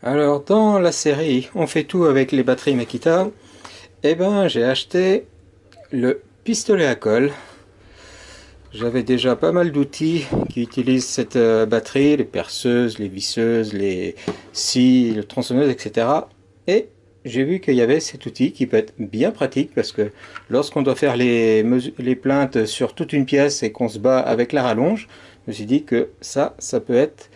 Alors, dans la série On fait tout avec les batteries Makita, j'ai acheté le pistolet à colle. J'avais déjà pas mal d'outils qui utilisent cette batterie, les perceuses, les visseuses, les scies, les tronçonneuses, etc. Et j'ai vu qu'il y avait cet outil qui peut être bien pratique parce que lorsqu'on doit faire les plaintes sur toute une pièce et qu'on se bat avec la rallonge, je me suis dit que ça peut être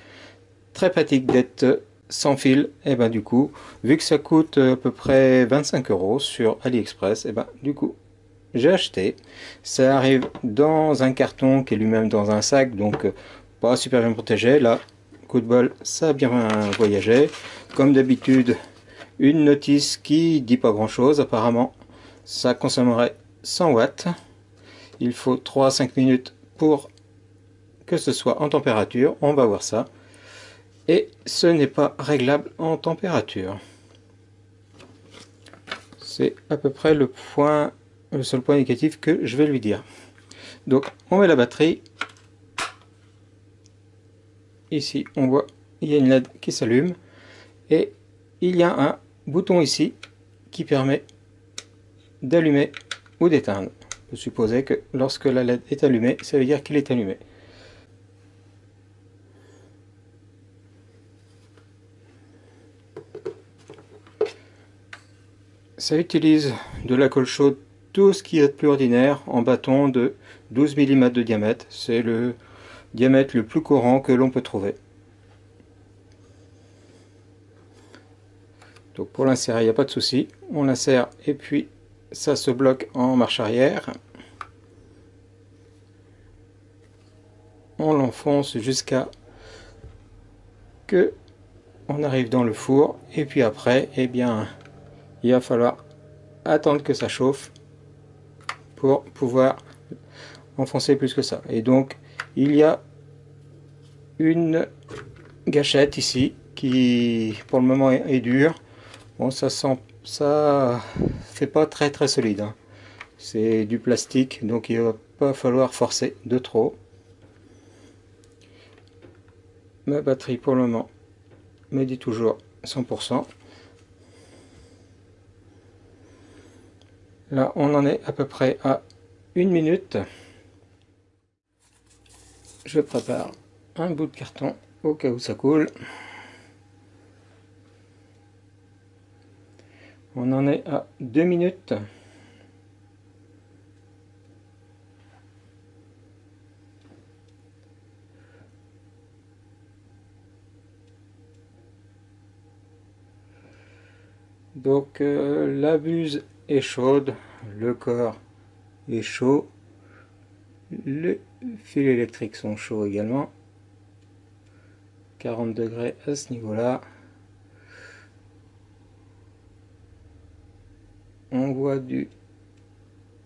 très pratique d'être sans fil. Et du coup, vu que ça coûte à peu près 25 euros sur AliExpress, du coup, j'ai acheté. Ça arrive dans un carton qui est lui-même dans un sac, donc pas super bien protégé. Là, coup de bol, ça a bien voyagé. Comme d'habitude, une notice qui dit pas grand-chose. Apparemment, ça consommerait 100 watts. Il faut 3 à 5 minutes pour que ce soit en température. On va voir ça. Et ce n'est pas réglable en température. C'est à peu près le seul point négatif que je vais lui dire. Donc on met la batterie. Ici on voit il y a une LED qui s'allume et il y a un bouton ici qui permet d'allumer ou d'éteindre. On peut supposer que lorsque la LED est allumée, ça veut dire qu'il est allumé. Ça utilise de la colle chaude, tout ce qui est plus ordinaire, en bâton de 12 mm de diamètre. C'est le diamètre le plus courant que l'on peut trouver. Donc pour l'insérer, il n'y a pas de souci. On l'insère et puis ça se bloque en marche arrière. On l'enfonce jusqu'à que on arrive dans le four et puis après, il va falloir attendre que ça chauffe pour pouvoir enfoncer plus que ça. Et donc il y a une gâchette ici qui pour le moment est dure. Bon, ça fait pas très solide, hein. C'est du plastique, donc il va pas falloir forcer de trop. Ma batterie pour le moment me dit toujours 100%. Là on en est à peu près à 1 minute. Je prépare un bout de carton au cas où ça coule. On en est à 2 minutes. Donc la buse est chaude, le corps est chaud, les fils électriques sont chauds également. 40 degrés à ce niveau-là. On voit du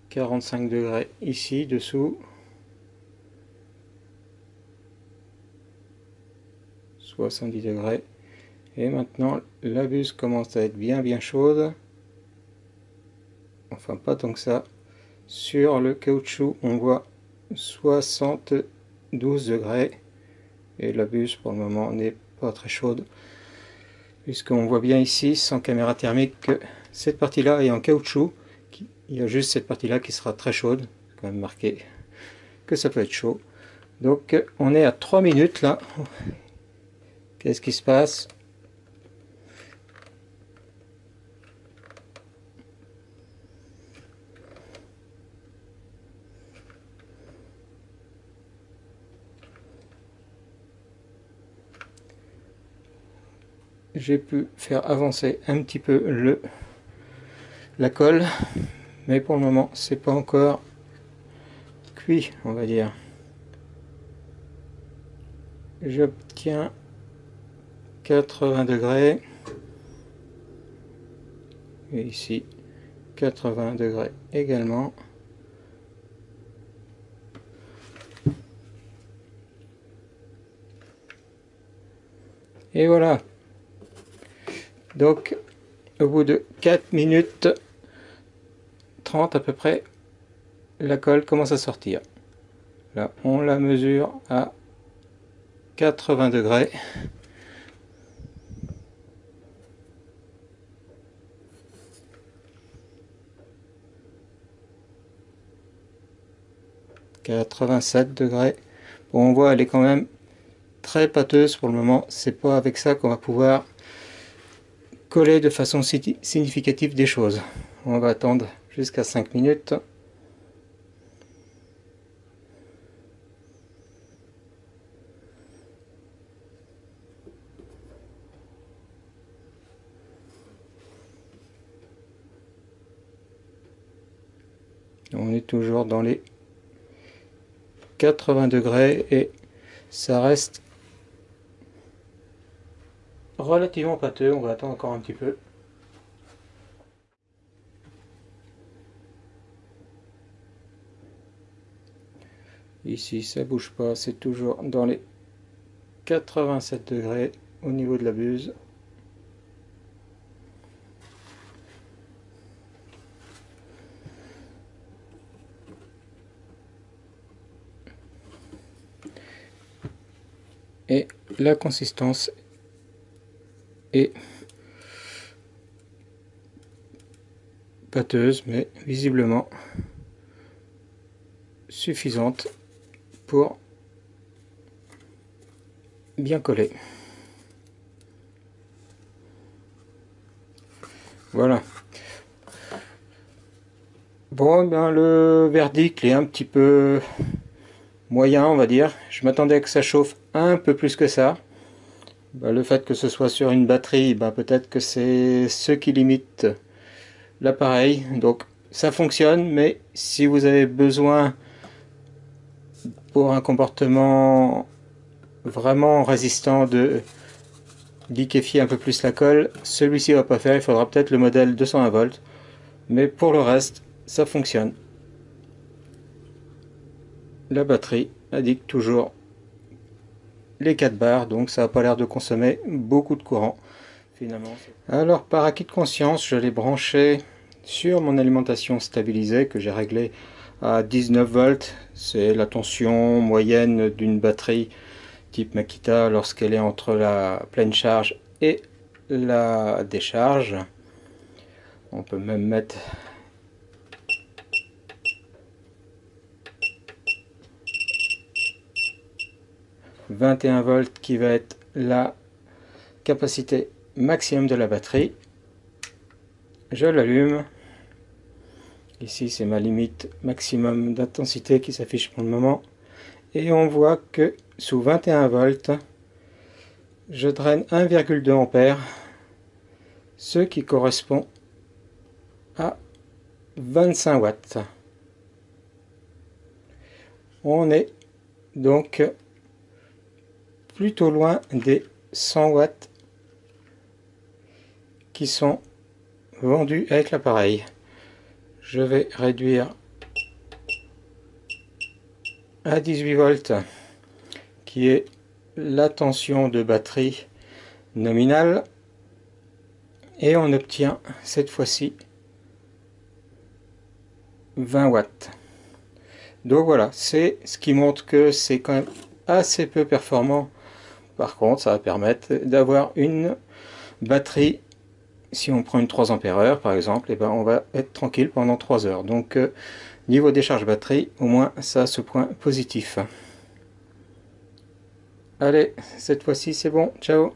45 degrés ici dessous. 70 degrés. Et maintenant la buse commence à être bien chaude. Enfin pas tant que ça. Sur le caoutchouc on voit 72 degrés. Et la buse pour le moment n'est pas très chaude. Puisqu'on voit bien ici sans caméra thermique que cette partie là est en caoutchouc. Il y a juste cette partie là qui sera très chaude. C'est quand même marqué que ça peut être chaud. Donc on est à 3 minutes là. Qu'est-ce qui se passe? J'ai pu faire avancer un petit peu la colle, mais pour le moment c'est pas encore cuit, on va dire. J'obtiens 80 degrés et ici 80 degrés également. Et voilà. Donc au bout de 4 minutes 30 à peu près, la colle commence à sortir. Là on la mesure à 80 degrés. 87 degrés. Bon, on voit elle est quand même très pâteuse pour le moment. C'est pas avec ça qu'on va pouvoir coller de façon significative des choses. On va attendre jusqu'à 5 minutes. On est toujours dans les 80 degrés et ça reste relativement pâteux. On va attendre encore un petit peu. Ici ça bouge pas, c'est toujours dans les 87 degrés au niveau de la buse. Et la consistance est pâteuse, mais visiblement suffisante pour bien coller. Voilà. Bon, ben le verdict est un petit peu moyen, on va dire. Je m'attendais à que ça chauffe un peu plus que ça. Ben, le fait que ce soit sur une batterie, ben, peut-être que c'est ce qui limite l'appareil. Donc ça fonctionne, mais si vous avez besoin pour un comportement vraiment résistant de liquéfier un peu plus la colle, celui-ci va pas faire. Il faudra peut-être le modèle 220 volts, mais pour le reste ça fonctionne. La batterie indique toujours les 4 bars, donc ça n'a pas l'air de consommer beaucoup de courant finalement. Alors par acquis de conscience, je l'ai branché sur mon alimentation stabilisée que j'ai réglée à 19 volts. C'est la tension moyenne d'une batterie type Makita lorsqu'elle est entre la pleine charge et la décharge. On peut même mettre « 21 volts qui va être la capacité maximum de la batterie. Je l'allume. Ici c'est ma limite maximum d'intensité qui s'affiche pour le moment. Et on voit que sous 21 volts, je draine 1,2 ampères, ce qui correspond à 25 watts. On est donc plutôt loin des 100 watts qui sont vendus avec l'appareil. Je vais réduire à 18 volts qui est la tension de batterie nominale et on obtient cette fois-ci 20 watts. Donc voilà, c'est ce qui montre que c'est quand même assez peu performant. Par contre, ça va permettre d'avoir une batterie. Si on prend une 3 ampères par exemple, et ben on va être tranquille pendant 3 heures. Donc niveau décharge batterie, au moins ça a ce point positif. Allez, cette fois-ci c'est bon, ciao.